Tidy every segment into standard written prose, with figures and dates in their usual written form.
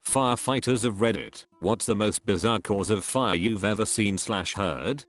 Firefighters of Reddit, what's the most bizarre cause of fire you've ever seen/heard?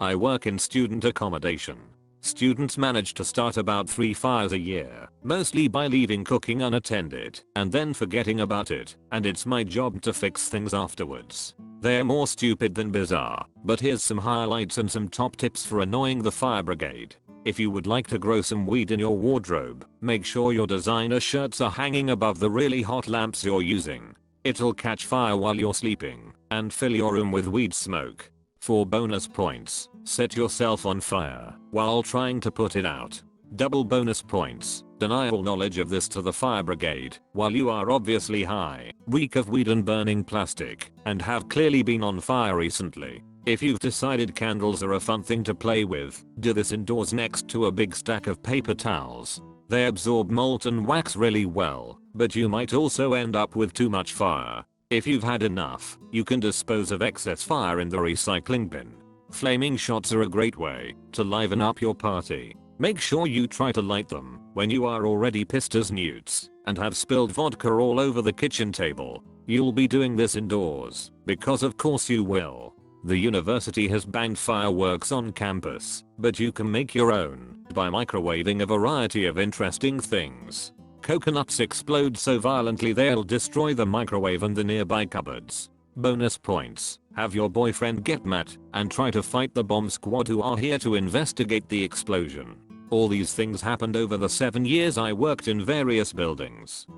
I work in student accommodation. Students manage to start about 3 fires a year, mostly by leaving cooking unattended and then forgetting about it, and it's my job to fix things afterwards. They're more stupid than bizarre, but here's some highlights and some top tips for annoying the fire brigade. If you would like to grow some weed in your wardrobe, make sure your designer shirts are hanging above the really hot lamps you're using. It'll catch fire while you're sleeping and fill your room with weed smoke. For bonus points, set yourself on fire while trying to put it out. Double bonus points, deny all knowledge of this to the fire brigade while you are obviously high, reek of weed and burning plastic, and have clearly been on fire recently. If you've decided candles are a fun thing to play with, do this indoors next to a big stack of paper towels. They absorb molten wax really well, but you might also end up with too much fire. If you've had enough, you can dispose of excess fire in the recycling bin. Flaming shots are a great way to liven up your party. Make sure you try to light them when you are already pissed as newts and have spilled vodka all over the kitchen table. You'll be doing this indoors, because of course you will. The university has banned fireworks on campus, but you can make your own by microwaving a variety of interesting things. Coconuts explode so violently they'll destroy the microwave and the nearby cupboards. Bonus points, have your boyfriend get mad and try to fight the bomb squad who are here to investigate the explosion. All these things happened over the 7 years I worked in various buildings.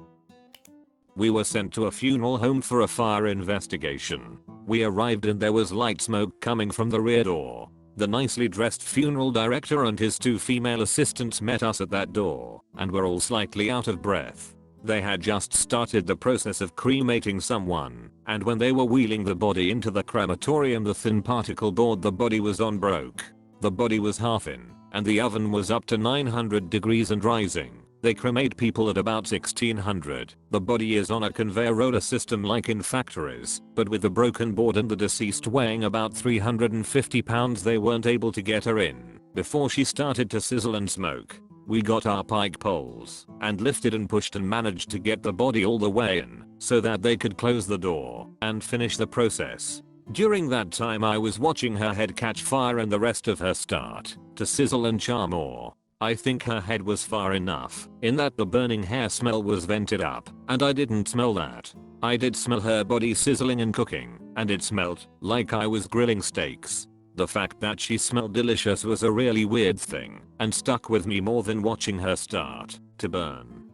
We were sent to a funeral home for a fire investigation. We arrived and there was light smoke coming from the rear door. The nicely dressed funeral director and his 2 female assistants met us at that door and were all slightly out of breath. They had just started the process of cremating someone, and when they were wheeling the body into the crematorium the thin particle board the body was on broke. The body was half in, and the oven was up to 900 degrees and rising. They cremate people at about 1600. The body is on a conveyor roller system like in factories, but with the broken board and the deceased weighing about 350 pounds they weren't able to get her in before she started to sizzle and smoke. We got our pike poles and lifted and pushed and managed to get the body all the way in so that they could close the door and finish the process. During that time I was watching her head catch fire and the rest of her start to sizzle and char more. I think her head was far enough in that the burning hair smell was vented up, and I didn't smell that. I did smell her body sizzling and cooking, and it smelled like I was grilling steaks. The fact that she smelled delicious was a really weird thing, and stuck with me more than watching her start to burn.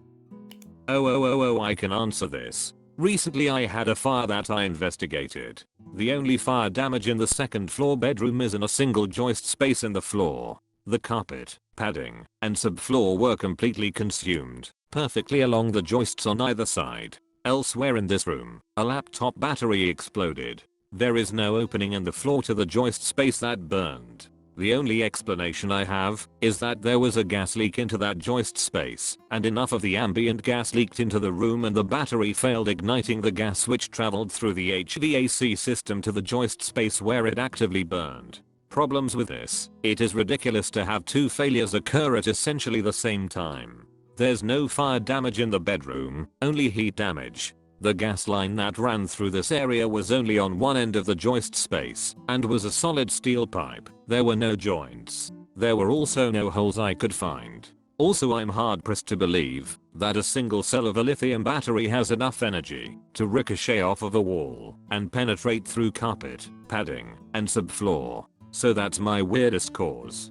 Oh, I can answer this. Recently I had a fire that I investigated. The only fire damage in the 2nd floor bedroom is in a single joist space in the floor. The carpet, padding, and subfloor were completely consumed, perfectly along the joists on either side. Elsewhere in this room, a laptop battery exploded. There is no opening in the floor to the joist space that burned. The only explanation I have is that there was a gas leak into that joist space, and enough of the ambient gas leaked into the room and the battery failed igniting the gas which traveled through the HVAC system to the joist space where it actively burned. Problems with this, it is ridiculous to have 2 failures occur at essentially the same time. There's no fire damage in the bedroom, only heat damage. The gas line that ran through this area was only on one end of the joist space and was a solid steel pipe. There were no joints. There were also no holes I could find. Also I'm hard pressed to believe that a single cell of a lithium battery has enough energy to ricochet off of a wall and penetrate through carpet, padding, and subfloor. So that's my weirdest cause.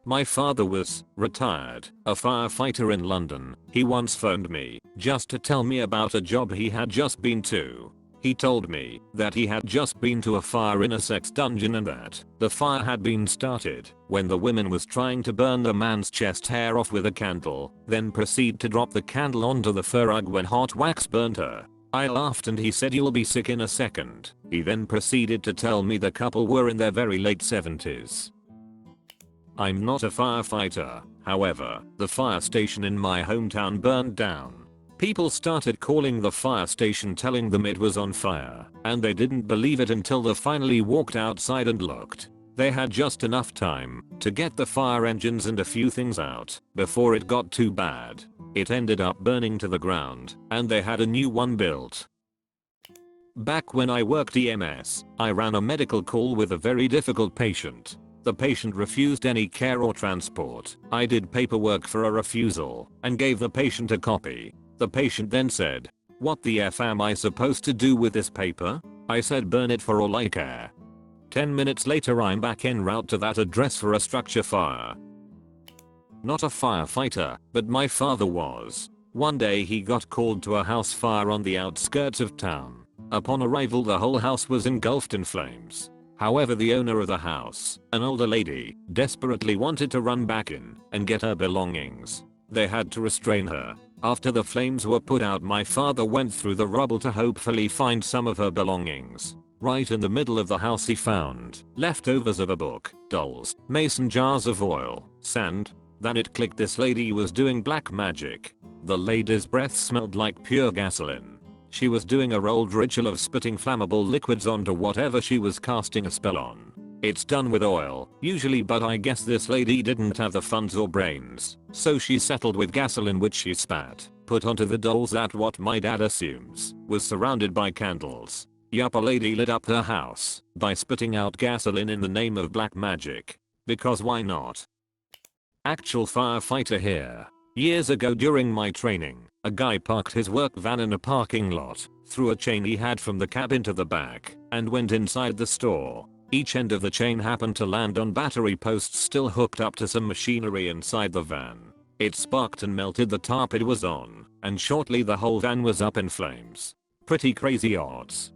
My father was retired, a firefighter in London. He once phoned me just to tell me about a job he had just been to. He told me that he had just been to a fire in a sex dungeon and that the fire had been started when the woman was trying to burn the man's chest hair off with a candle, then proceed to drop the candle onto the fur rug when hot wax burned her. I laughed and he said you'll be sick in a second. He then proceeded to tell me the couple were in their very late 70s. I'm not a firefighter, however, the fire station in my hometown burned down. People started calling the fire station telling them it was on fire, and they didn't believe it until they finally walked outside and looked. They had just enough time to get the fire engines and a few things out before it got too bad. It ended up burning to the ground, and they had a new one built. Back when I worked EMS, I ran a medical call with a very difficult patient. The patient refused any care or transport. I did paperwork for a refusal and gave the patient a copy. The patient then said, "What the F am I supposed to do with this paper?" I said, "Burn it for all I care." 10 minutes later I'm back en route to that address for a structure fire. Not a firefighter, but my father was. One day he got called to a house fire on the outskirts of town. Upon arrival the whole house was engulfed in flames. However, the owner of the house, an older lady, desperately wanted to run back in and get her belongings. They had to restrain her. After the flames were put out, my father went through the rubble to hopefully find some of her belongings. Right in the middle of the house he found leftovers of a book, dolls, mason jars of oil, sand. Then it clicked, this lady was doing black magic. The lady's breath smelled like pure gasoline. She was doing a old ritual of spitting flammable liquids onto whatever she was casting a spell on. It's done with oil, usually, but I guess this lady didn't have the funds or brains, so she settled with gasoline, which she spat, put onto the dolls that what my dad assumes was surrounded by candles. Yup, a lady lit up her house by spitting out gasoline in the name of black magic. Because why not? Actual firefighter here. Years ago during my training, a guy parked his work van in a parking lot, threw a chain he had from the cab into the back, and went inside the store. Each end of the chain happened to land on battery posts still hooked up to some machinery inside the van. It sparked and melted the tarp it was on, and shortly the whole van was up in flames. Pretty crazy odds.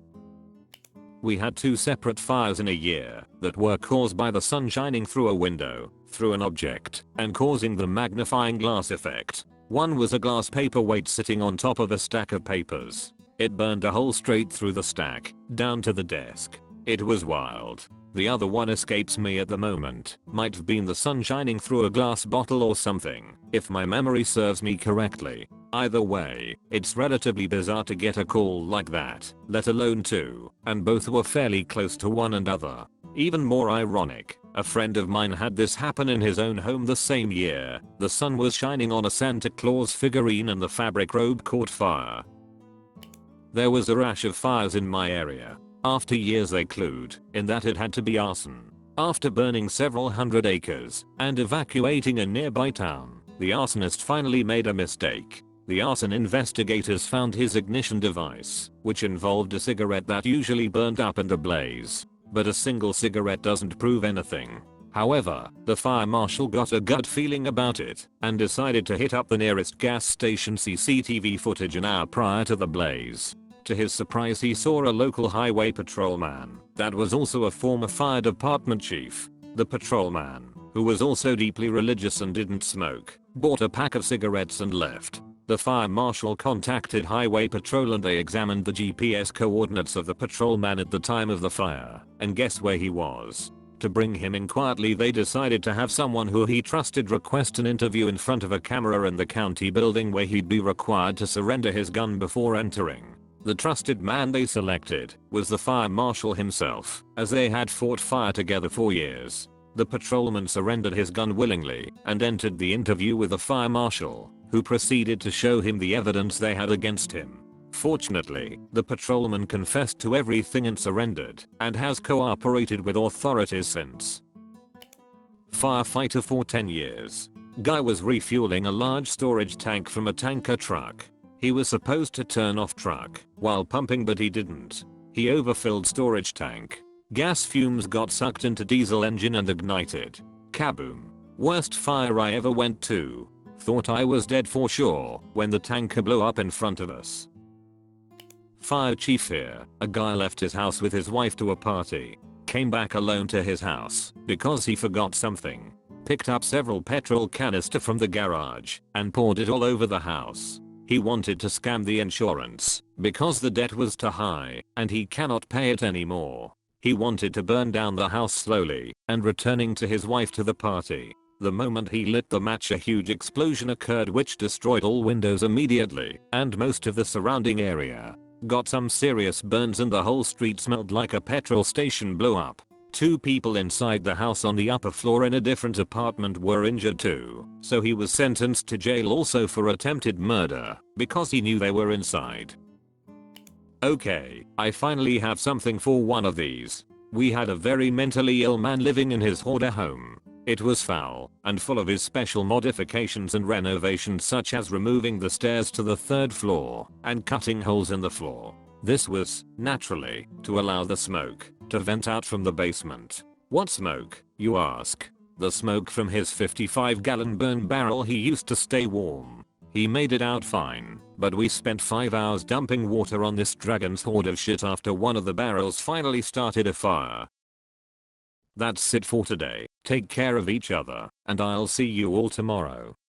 We had 2 separate fires in a year that were caused by the sun shining through a window, through an object, and causing the magnifying glass effect. One was a glass paperweight sitting on top of a stack of papers. It burned a hole straight through the stack, down to the desk. It was wild. The other one escapes me at the moment. Might have been the sun shining through a glass bottle or something, if my memory serves me correctly. Either way, it's relatively bizarre to get a call like that, let alone 2, and both were fairly close to one another. Even more ironic, a friend of mine had this happen in his own home the same year. The sun was shining on a Santa Claus figurine and the fabric robe caught fire. There was a rash of fires in my area. After years they clued in that it had to be arson. After burning several hundred acres and evacuating a nearby town, the arsonist finally made a mistake. The arson investigators found his ignition device, which involved a cigarette that usually burned up in the blaze. But a single cigarette doesn't prove anything. However, the fire marshal got a gut feeling about it and decided to hit up the nearest gas station CCTV footage an hour prior to the blaze. To his surprise, he saw a local highway patrolman that was also a former fire department chief. The patrolman, who was also deeply religious and didn't smoke, bought a pack of cigarettes and left. The fire marshal contacted highway patrol and they examined the GPS coordinates of the patrolman at the time of the fire, and guess where he was? To bring him in quietly, they decided to have someone who he trusted request an interview in front of a camera in the county building where he'd be required to surrender his gun before entering. The trusted man they selected was the fire marshal himself, as they had fought fire together for years. The patrolman surrendered his gun willingly and entered the interview with the fire marshal, who proceeded to show him the evidence they had against him. Fortunately, the patrolman confessed to everything and surrendered, and has cooperated with authorities since. Firefighter for 10 years. Guy was refueling a large storage tank from a tanker truck. He was supposed to turn off truck while pumping, but he didn't. He overfilled storage tank. Gas fumes got sucked into diesel engine and ignited. Kaboom. Worst fire I ever went to. Thought I was dead for sure when the tanker blew up in front of us. Fire chief here. A guy left his house with his wife to a party. Came back alone to his house because he forgot something. Picked up several petrol canister from the garage and poured it all over the house. He wanted to scam the insurance because the debt was too high and he cannot pay it anymore. He wanted to burn down the house slowly and returning to his wife to the party. The moment he lit the match, a huge explosion occurred which destroyed all windows immediately and most of the surrounding area. Got some serious burns and the whole street smelled like a petrol station blew up. 2 people inside the house on the upper floor in a different apartment were injured too, so he was sentenced to jail also for attempted murder because he knew they were inside. Okay, I finally have something for one of these. We had a very mentally ill man living in his hoarder home. It was foul and full of his special modifications and renovations, such as removing the stairs to the 3rd floor and cutting holes in the floor. This was, naturally, to allow the smoke to vent out from the basement. What smoke, you ask? The smoke from his 55-gallon burn barrel he used to stay warm. He made it out fine, but we spent 5 hours dumping water on this dragon's hoard of shit after one of the barrels finally started a fire. That's it for today. Take care of each other, and I'll see you all tomorrow.